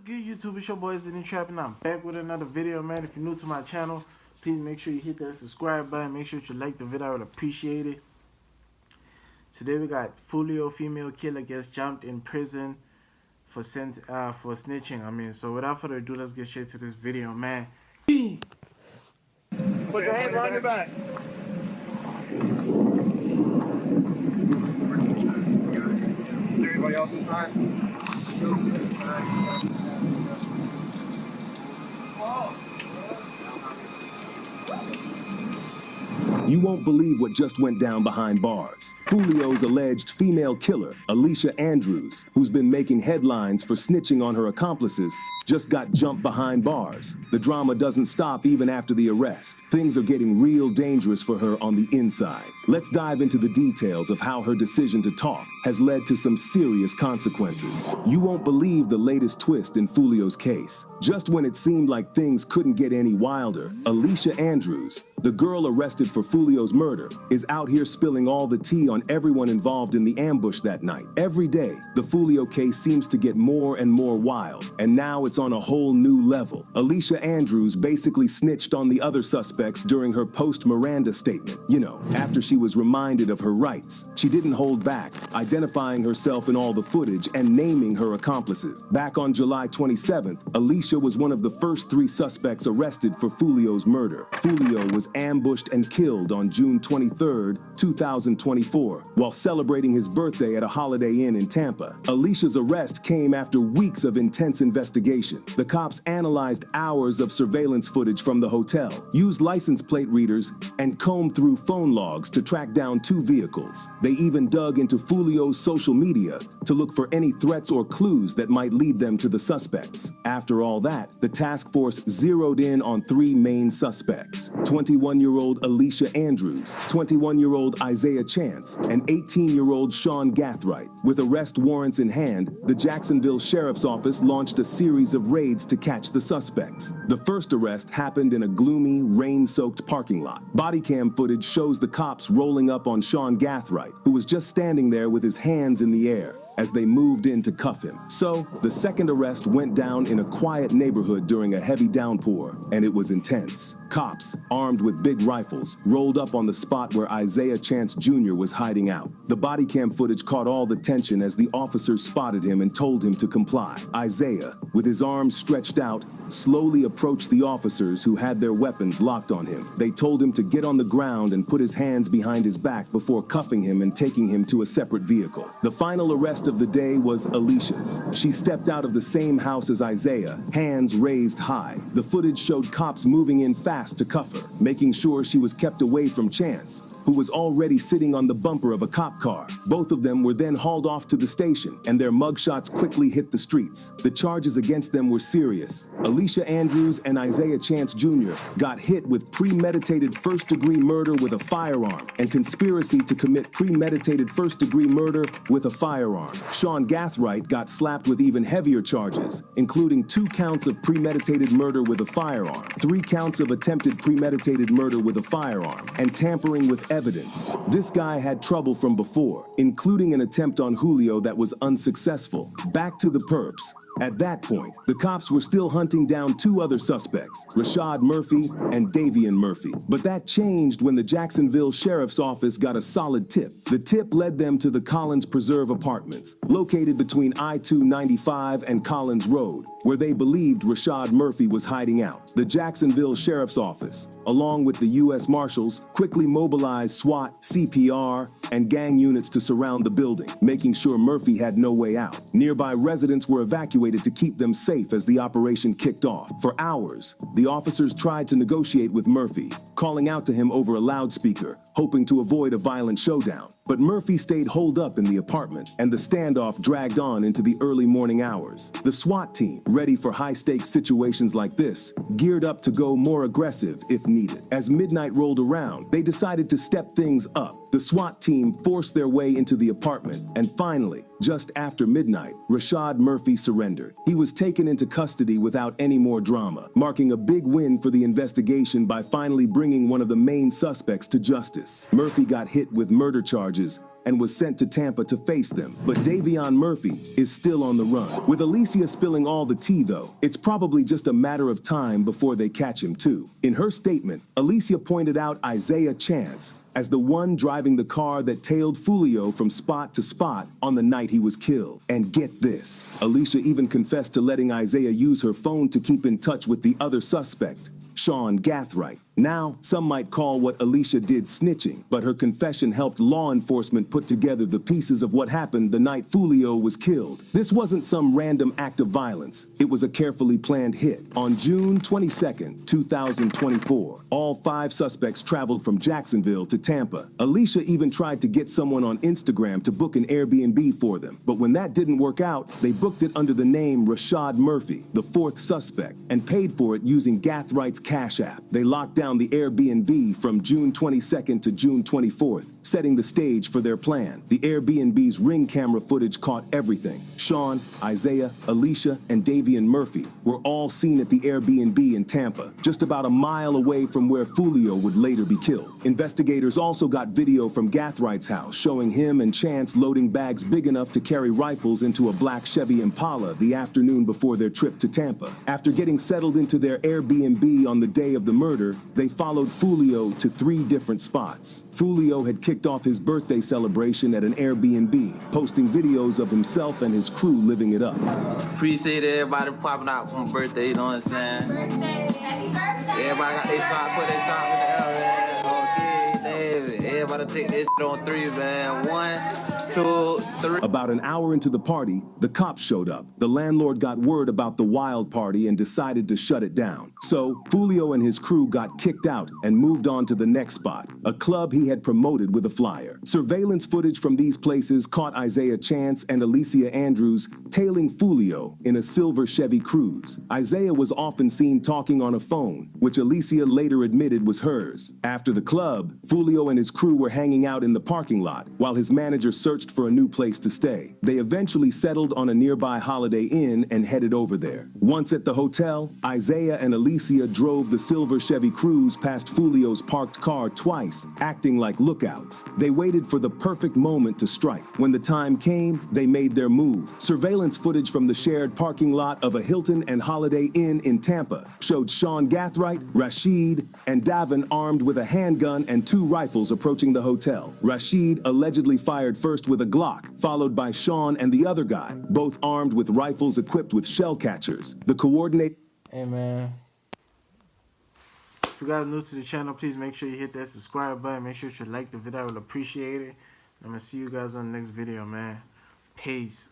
good, YouTube? It's your boy Xenny and I'm back with another video, man. If you're new to my channel, please make sure you hit that subscribe button. Make sure you like the video. I would appreciate it. Today we got Foolio, female killer, gets jumped in prison for snitching. So without further ado, let's get straight to this video, man. Put your hands behind your back. Is there anybody else inside? You won't believe what just went down behind bars. Foolio's alleged female killer, Alicia Andrews, who's been making headlines for snitching on her accomplices, just got jumped behind bars. The drama doesn't stop even after the arrest. Things are getting real dangerous for her on the inside. Let's dive into the details of how her decision to talk has led to some serious consequences. You won't believe the latest twist in Foolio's case. Just when it seemed like things couldn't get any wilder, Alicia Andrews, the girl arrested for Foolio's murder, is out here spilling all the tea on everyone involved in the ambush that night. Every day, the Foolio case seems to get more and more wild, and now it's on a whole new level. Alicia Andrews basically snitched on the other suspects during her post-Miranda statement. You know, after she was reminded of her rights. She didn't hold back, identifying herself in all the footage and naming her accomplices. Back on July 27th, Alicia was one of the first 3 suspects arrested for Foolio's murder. Foolio was ambushed and killed on June 23rd, 2024, while celebrating his birthday at a Holiday Inn in Tampa. Alicia's arrest came after weeks of intense investigation. The cops analyzed hours of surveillance footage from the hotel, used license plate readers, and combed through phone logs to track down 2 vehicles. They even dug into Foolio's social media to look for any threats or clues that might lead them to the suspects. After all that, the task force zeroed in on 3 main suspects: 21-year-old Alicia Andrews, 21-year-old Isaiah Chance, and 18-year-old Sean Gathright. With arrest warrants in hand, the Jacksonville Sheriff's Office launched a series of raids to catch the suspects. The first arrest happened in a gloomy, rain-soaked parking lot. Body cam footage shows the cops rolling up on Sean Gathright, who was just standing there with his hands in the air, as they moved in to cuff him. So, the second arrest went down in a quiet neighborhood during a heavy downpour, and it was intense. Cops, armed with big rifles, rolled up on the spot where Isaiah Chance Jr. was hiding out. The body cam footage caught all the tension as the officers spotted him and told him to comply. Isaiah, with his arms stretched out, slowly approached the officers who had their weapons locked on him. They told him to get on the ground and put his hands behind his back before cuffing him and taking him to a separate vehicle. The final arrest of the day was Alicia's. She stepped out of the same house as Isaiah, hands raised high. The footage showed cops moving in fast to cuff her, making sure she was kept away from Chance, who was already sitting on the bumper of a cop car. Both of them were then hauled off to the station, and their mugshots quickly hit the streets. The charges against them were serious. Alicia Andrews and Isaiah Chance Jr. got hit with premeditated first-degree murder with a firearm and conspiracy to commit premeditated first-degree murder with a firearm. Sean Gathright got slapped with even heavier charges, including 2 counts of premeditated murder with a firearm, 3 counts of attempted premeditated murder with a firearm, and tampering with evidence. This guy had trouble from before, including an attempt on Julio that was unsuccessful. Back to the perps. At that point, the cops were still hunting down 2 other suspects, Rashad Murphy and Davian Murphy. But that changed when the Jacksonville Sheriff's Office got a solid tip. The tip led them to the Collins Preserve Apartments, located between I-295 and Collins Road, where they believed Rashad Murphy was hiding out. The Jacksonville Sheriff's Office, along with the U.S. Marshals, quickly mobilized SWAT, CPR, and gang units to surround the building, making sure Murphy had no way out. Nearby residents were evacuated to keep them safe as the operation kicked off. For hours, the officers tried to negotiate with Murphy, calling out to him over a loudspeaker, hoping to avoid a violent showdown. But Murphy stayed holed up in the apartment, and the standoff dragged on into the early morning hours. The SWAT team, ready for high-stakes situations like this, geared up to go more aggressive if needed. As midnight rolled around, they decided to step things up. The SWAT team forced their way into the apartment, and finally, just after midnight, Rashad Murphy surrendered. He was taken into custody without any more drama, marking a big win for the investigation by finally bringing one of the main suspects to justice. Murphy got hit with murder charges and was sent to Tampa to face them. But Davion Murphy is still on the run. With Alicia spilling all the tea, though, it's probably just a matter of time before they catch him, too. In her statement, Alicia pointed out Isaiah Chance as the one driving the car that tailed Foolio from spot to spot on the night he was killed. And get this, Alicia even confessed to letting Isaiah use her phone to keep in touch with the other suspect, Sean Gathright. Now, some might call what Alicia did snitching, but her confession helped law enforcement put together the pieces of what happened the night Foolio was killed. This wasn't some random act of violence. It was a carefully planned hit. On June 22nd, 2024, all 5 suspects traveled from Jacksonville to Tampa. Alicia even tried to get someone on Instagram to book an Airbnb for them. But when that didn't work out, they booked it under the name Rashad Murphy, the 4th suspect, and paid for it using Gathwright's Cash App. They locked down the Airbnb from June 22nd to June 24th, setting the stage for their plan. The Airbnb's Ring camera footage caught everything. Sean, Isaiah, Alicia, and Davion Murphy were all seen at the Airbnb in Tampa, just about a mile away from where Foolio would later be killed. Investigators also got video from Gathwright's house showing him and Chance loading bags big enough to carry rifles into a black Chevy Impala the afternoon before their trip to Tampa. After getting settled into their Airbnb on the day of the murder, they followed Foolio to 3 different spots. Foolio had kicked off his birthday celebration at an Airbnb, posting videos of himself and his crew living it up. Appreciate everybody popping out for my birthday, you know what I'm saying? Birthday, happy birthday! Everybody got their song, put their song in the air, man. Okay, David. Everybody take this shit on 3, man. 1, 2, 3. About an hour into the party, the cops showed up. The landlord got word about the wild party and decided to shut it down. So, Foolio and his crew got kicked out and moved on to the next spot, a club he had promoted with a flyer. Surveillance footage from these places caught Isaiah Chance and Alicia Andrews tailing Foolio in a silver Chevy Cruze. Isaiah was often seen talking on a phone, which Alicia later admitted was hers. After the club, Foolio and his crew were hanging out in the parking lot while his manager searched for a new place to stay. They eventually settled on a nearby Holiday Inn and headed over there. Once at the hotel, Isaiah and Alicia drove the silver Chevy Cruze past Foolio's parked car twice, acting like lookouts. They waited for the perfect moment to strike. When the time came, they made their move. Surveillance footage from the shared parking lot of a Hilton and Holiday Inn in Tampa showed Sean Gathright, Rashid, and Davin armed with a handgun and 2 rifles approaching the hotel. Rashid allegedly fired first with a Glock, followed by Sean and the other guy, both armed with rifles equipped with shell catchers. The coordinate... Hey, man. If you guys are new to the channel, please make sure you hit that subscribe button. Make sure you like the video. I will appreciate it. I'm going to see you guys on the next video, man. Peace.